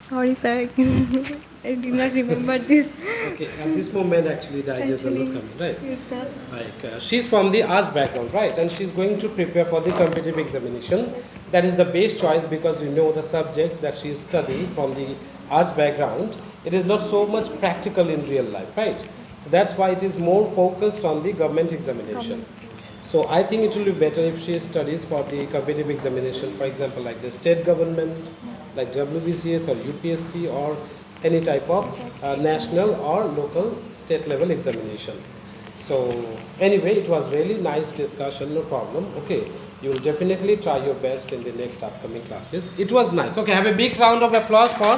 Sorry, sir. I did not remember this. Okay, at this moment actually the ideas are not coming, right? Yes, sir. Like she's from the arts background, right? And she's going to prepare for the competitive examination. That is the best choice because you know the subjects that she is studying from the arts background. It is not so much practical in real life, right? So that's why it is more focused on the government examination. So I think it will be better if she studies for the competitive examination, for example, like the state government, like WBCS or UPSC or any type of national or local state level examination. So anyway, it was really nice discussion, no problem. Okay, you will definitely try your best in the next upcoming classes. It was nice. Okay, have a big round of applause for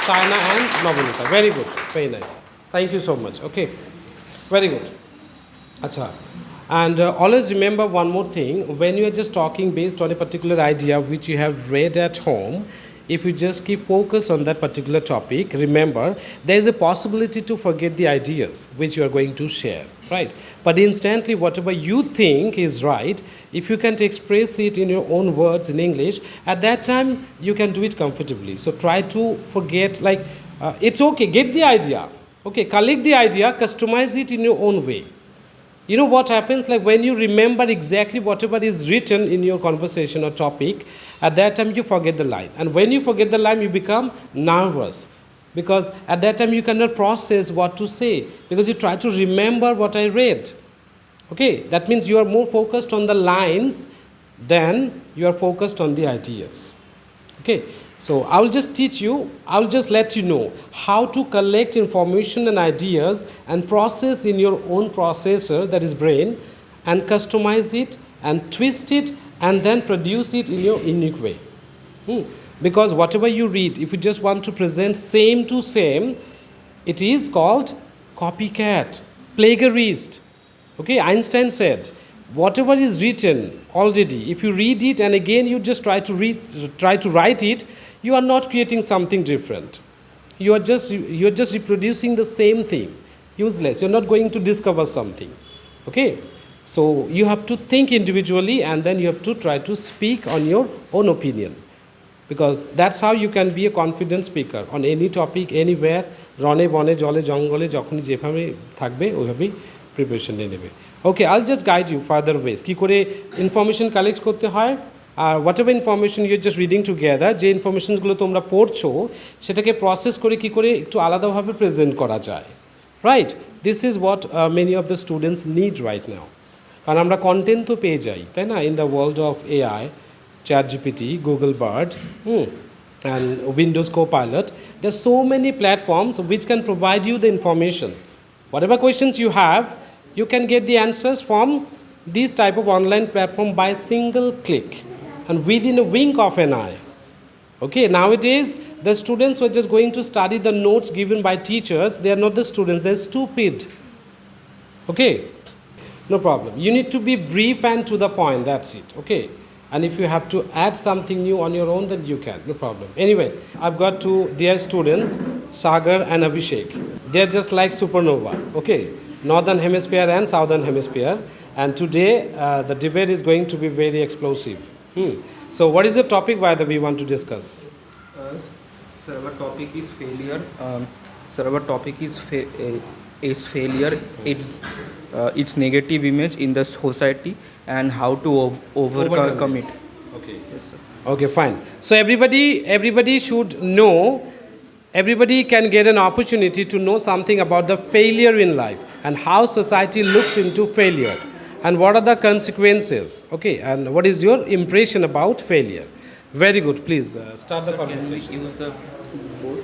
China and Navanika. Very good, very nice. Thank you so much. Okay, very good. Acha. And always remember one more thing, when you are just talking based on a particular idea which you have read at home, if you just keep focus on that particular topic, remember there is a possibility to forget the ideas which you are going to share, right? But instantly whatever you think is right, if you can express it in your own words in English, at that time you can do it comfortably. So try to forget, like it's okay, get the idea, okay, collect the idea, customize it in your own way. You know what happens, like when you remember exactly whatever is written in your conversation or topic, at that time you forget the line, and when you forget the line you become nervous because at that time you cannot process what to say because you try to remember what I read. Okay, that means you are more focused on the lines than you are focused on the ideas. Okay, so I will just teach you, I will just let you know how to collect information and ideas and process in your own processor, that is brain, and customize it and twist it and then produce it in your unique way. Because whatever you read, if you just want to present same to same, it is called copycat, plagiarist. Okay, Einstein said, whatever is written already, if you read it and again you just try to write it, you are not creating something different. You are just reproducing the same thing. Useless. You are not going to discover something. Okay? So you have to think individually and then you have to try to speak on your own opinion. Because that's how you can be a confident speaker on any topic, anywhere, রনে বনে জলে জঙ্গলে যখনই যেভাবে থাকবে ওইভাবেই preparation নিয়ে নেবে। Okay, I'll just guide you further ways কী করে ইনফরমেশন কালেক্ট করতে হয় আর whatever information you're just reading together, যে ইনফরমেশনসগুলো তোমরা পড়ছো সেটাকে প্রসেস করে কী করে একটু আলাদাভাবে প্রেজেন্ট করা যায়, right? This is what many of the students need right now. কারণ আমরা কন্টেন্ট তো পেয়ে যাই, তাই না, in the world of AI, ChatGPT, Google Bard, and Windows Copilot. There are so many platforms which can provide you the information. Whatever questions you have, you can get the answers from these type of online platform by a single click and within a wink of an eye. Okay, nowadays the students who are just going to study the notes given by teachers, they are not the students, they're stupid. Okay, no problem. You need to be brief and to the point, that's it. Okay. And if you have to add something new on your own, then you can, no problem. Anyway, I've got two dear students, Sagar and Abhishek. They're just like supernova, okay? Northern hemisphere and southern hemisphere. And today, the debate is going to be very explosive. So what is the topic by the we want to discuss? Sir, our topic is failure. Sir, our topic is failure. Its negative image in the society and how to overcome it. Okay. Yes, sir. Okay, fine. So everybody should know, everybody can get an opportunity to know something about the failure in life and how society looks into failure and what are the consequences. Okay, and what is your impression about failure? Very good. Please start the conversation. Can we use the board?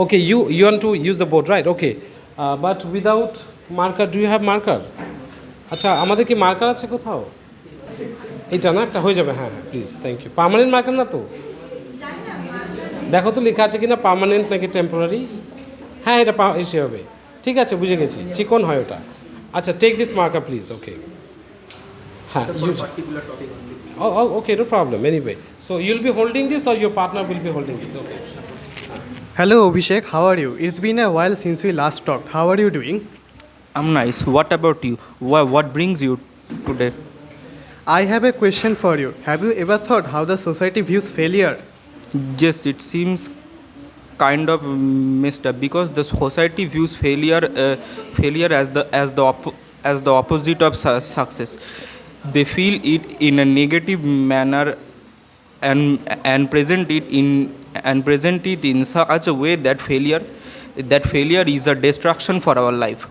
Okay, you want to use the board, right? Okay, but without marker. Do you have marker? আচ্ছা, আমাদের কি marker আছে কোথাও? এইটা না, একটা হয়ে যাবে। হ্যাঁ হ্যাঁ, please, thank you. Permanent marker না তো? দেখো তো লেখা আছে কিনা, পার্মানেন্ট নাকি টেম্পোরারি। হ্যাঁ, এটা এসে হবে, ঠিক আছে, বুঝে গেছি, চিকন হয় ওটা। আচ্ছা, take this marker please. Okay, হ্যাঁ, okay, no problem. Anyway, so you'll be holding this or your partner will be holding this? Okay. Hello Abhishek, how are you? It's been a while since we last talked. How are you doing? I'm nice. What about you? What brings you today? I have a question for you. Have you ever thought how the society views failure? Yes, it seems kind of messed up because the society views failure as the opposite of success. They feel it in a negative manner and present it in such a way that failure is a destruction for our life.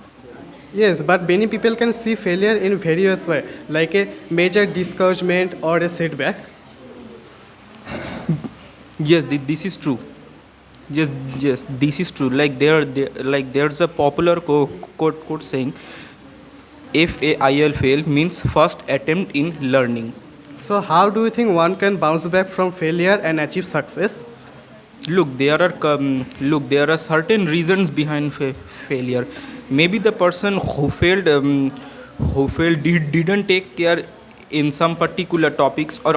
Yes, but many people can see failure in various ways, like a major discouragement or a setback. Yes, this is true. Yes, this is true. Like there's a popular quote saying, "FAIL fail means first attempt in learning." So, how do you think one can bounce back from failure and achieve success? There are certain reasons behind failure. Maybe the person who failed didn't take care in some particular topics or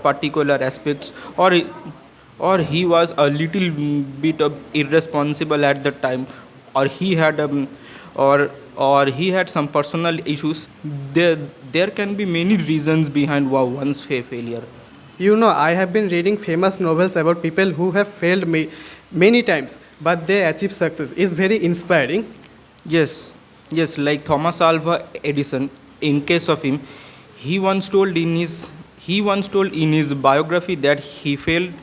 particular aspects, or he was a little bit of irresponsible at the time, or he had or he had some personal issues. There can be many reasons behind one's failure. You know, I have been reading famous novels about people who have failed many times, but they achieve success. It's very inspiring. Yes, like Thomas Alva Edison. In case of him, he once told in his biography that he failed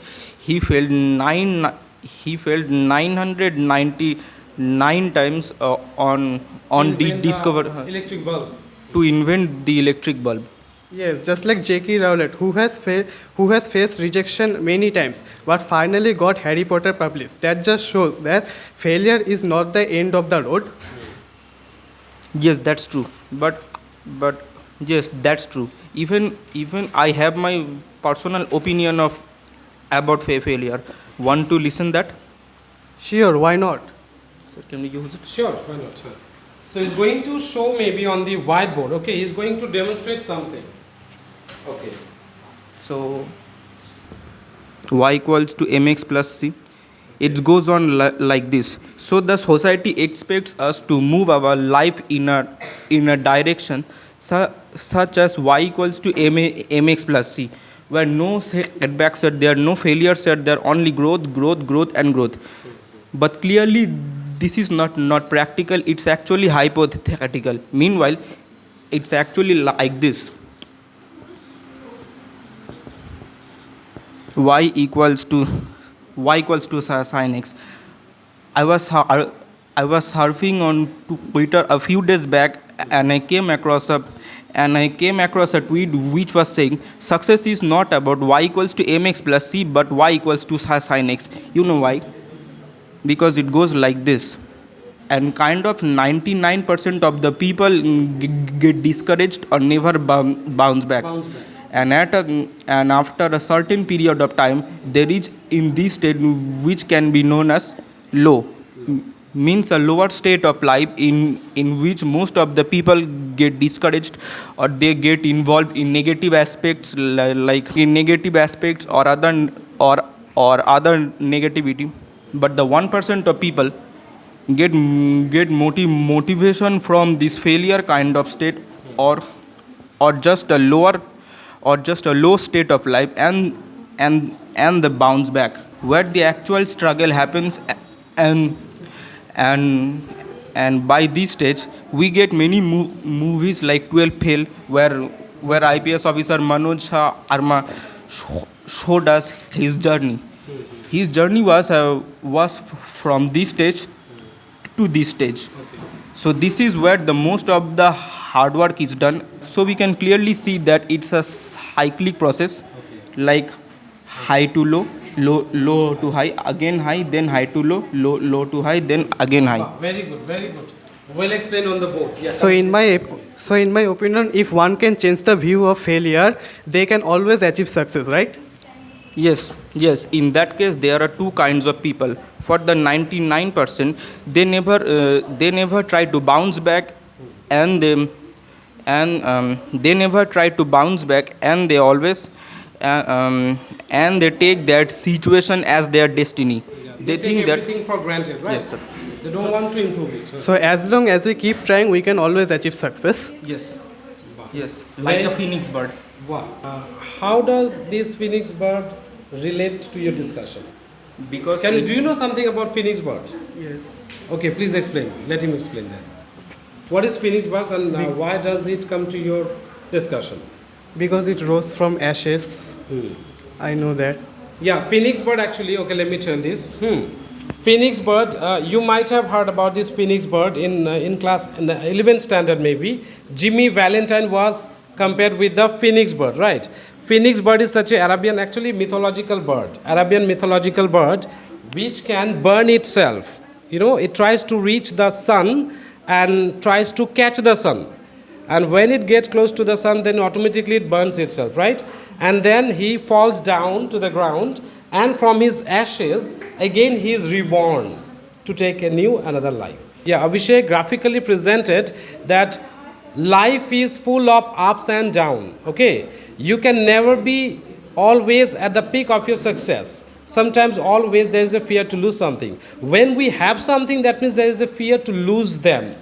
999 times on the discover electric bulb. to invent the electric bulb. Yes, just like J.K. Rowling, who has faced rejection many times, but finally got Harry Potter published. That just shows that failure is not the end of the road. Yes, that's true. But yes, that's true. Even I have my personal opinion of about failure. Want to listen that? Sure, why not? So can we use it? Sure, why not? Sir? So he's going to show maybe on the whiteboard. Okay, he's going to demonstrate something. Okay. So y equals to mx plus c. It goes on like this. So the society expects us to move our life in a direction such as y equals to mx plus c, where no setbacks are there, no failures are there, only growth and growth. But clearly this is not practical. It's actually hypothetical. Meanwhile, it's actually like this. y equals to sin x. I was surfing on Twitter a few days back, and I came across a tweet which was saying success is not about y equals to mx plus c, but y equals to sin x. You know why? Because it goes like this, and kind of 99% of the people get discouraged or never bounce back. And after a certain period of time, they reach in this state which can be known as low. Means a lower state of life in which most of the people get discouraged, or they get involved in negative aspects, like in negative aspects or other negativity. But the 1% of people get motivation from this failure kind of state, or just a low state of life, and the bounce back where the actual struggle happens. And by this stage we get many movies like 12 Fail, where IPS officer Manoj Arma showed us his journey. His journey was from this stage to this stage. So this is where the most of the hard work is done. So we can clearly see that it's a cyclic process, like high to low, low to high, again high, then high to low, low to high, then again high. Wow, very good, very good. Well explained on the board. Yeah. So in my opinion, if one can change the view of failure, they can always achieve success, right? Yes. In that case, there are two kinds of people. For the 99%, they never try to bounce back, and they never try to bounce back, and they always and they take that situation as their destiny. Yeah. They take think that everything for granted, right? Yes, sir. They don't want to improve it. So as long as we keep trying, we can always achieve success. yes, like a phoenix bird. Wow. How does this phoenix bird relate to your discussion? Because Do you know something about phoenix bird? Yes. Okay, please explain. Let him explain that. What is phoenix bird and why does it come to your discussion? Because it rose from ashes. I know that. Yeah, phoenix bird actually, okay, let me tell this. Phoenix bird, you might have heard about this phoenix bird in class, in the 11th standard maybe. Jimmy Valentine was compared with the phoenix bird, right? Phoenix bird is such a Arabian, actually mythological bird, Arabian mythological bird, which can burn itself. You know, it tries to reach the sun and tries to catch the sun. And when it gets close to the sun, then automatically it burns itself, right? And then he falls down to the ground, and from his ashes, again he is reborn to take another life. Yeah, Abhishek graphically presented that life is full of ups and downs, okay? You can never be always at the peak of your success. Sometimes, always, there is a fear to lose something. When we have something, that means there is a fear to lose them.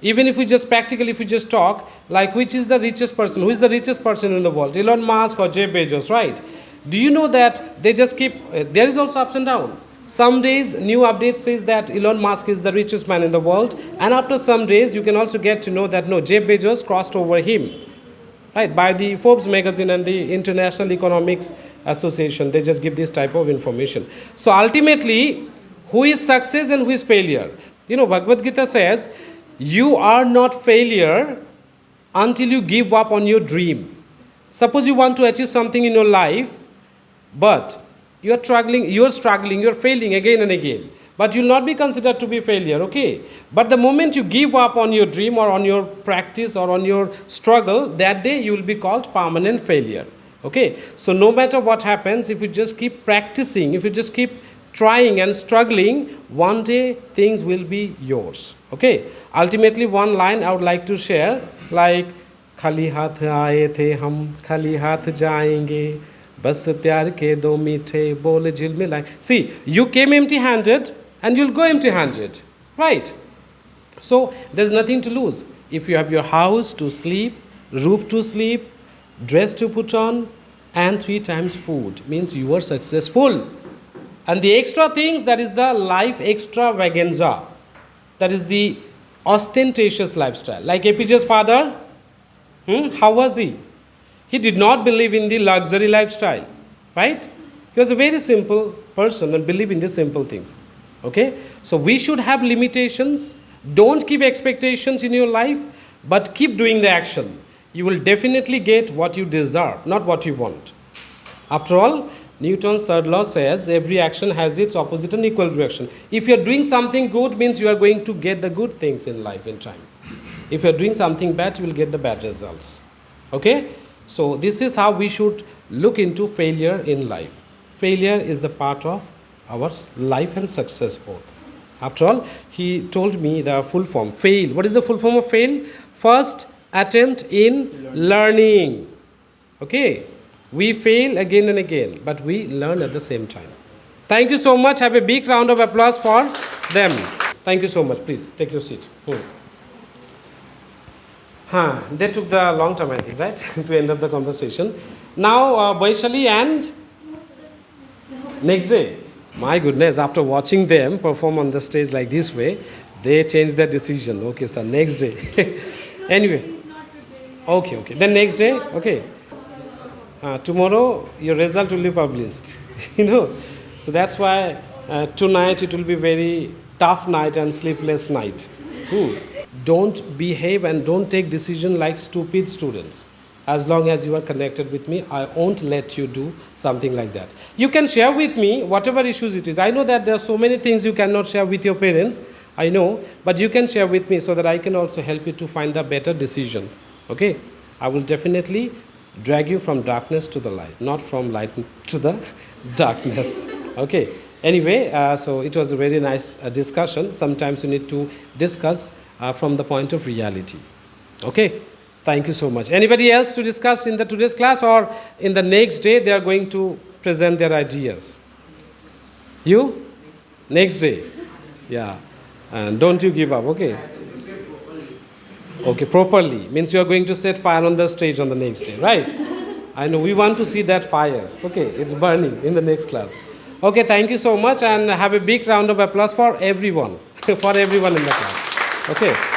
Even if we just practically, if we just talk, like which is the richest person, who is the richest person in the world, Elon Musk or Jeff Bezos, right? Do you know that they just keep, there is also ups and downs. Some days, new update says that Elon Musk is the richest man in the world, and after some days, you can also get to know that no, Jeff Bezos crossed over him, right? By the Forbes magazine and the International Economics Association, they just give this type of information. So ultimately, who is success and who is failure? You know, Bhagavad Gita says, you are not failure until you give up on your dream. Suppose you want to achieve something in your life, but you are struggling, you are failing again and again. But you will not be considered to be failure, okay? But the moment you give up on your dream or on your practice or on your struggle, that day you will be called permanent failure, okay? So no matter what happens, if you just keep practicing, if you just keep trying and struggling, one day things will be yours, okay? Ultimately, one line I would like to share, like, खाली हाथ आए थे हम, खाली हाथ जाएंगे, बस प्यार के दो मीठे बोल झिलमिलाए. See, you came empty-handed and you'll go empty-handed, right? So there's nothing to lose. If you have your house to sleep, roof to sleep, dress to put on, and 3 times food, means you are successful. And the extra things, that is the life extravaganza. That is the ostentatious lifestyle. Like APJ's father, how was he? He did not believe in the luxury lifestyle, right? He was a very simple person and believed in the simple things, okay? So we should have limitations. Don't keep expectations in your life, but keep doing the action. You will definitely get what you deserve, not what you want. After all, Newton's third law says every action has its opposite and equal reaction. If you are doing something good, means you are going to get the good things in life in time. If you are doing something bad, you will get the bad results. Okay? So this is how we should look into failure in life. Failure is the part of our life and success both. After all, he told me the full form. Fail. What is the full form of fail? First attempt in learning. Okay? We fail again and again, but we learn at the same time. Thank you so much. Have a big round of applause for them. Thank you so much. Please take your seat. They took the long time, I think, right? To end up the conversation. Now, Vaishali and next day. My goodness, after watching them perform on the stage like this way, they changed their decision. Okay, sir, next day. Anyway. Okay. Then next day, okay. Tomorrow, your result will be published. So that's why tonight it will be very tough night and sleepless night. Don't behave and don't take decision like stupid students. As long as you are connected with me, I won't let you do something like that. You can share with me whatever issues it is. I know that there are so many things you cannot share with your parents. I know, but you can share with me so that I can also help you to find the better decision. Okay? I will definitely drag you from darkness to the light, not from light to the darkness. Okay? Anyway, so it was a very nice discussion. Sometimes you need to discuss from the point of reality. Okay? Thank you so much. Anybody else to discuss in the today's class, or in the next day they are going to present their ideas? You? Next day? Yeah. And don't you give up, okay? Okay, properly. Means you are going to set fire on the stage on the next day, right? I know, we want to see that fire. Okay, it's burning in the next class. Okay, thank you so much, and have a big round of applause for everyone, for everyone in the class. Okay.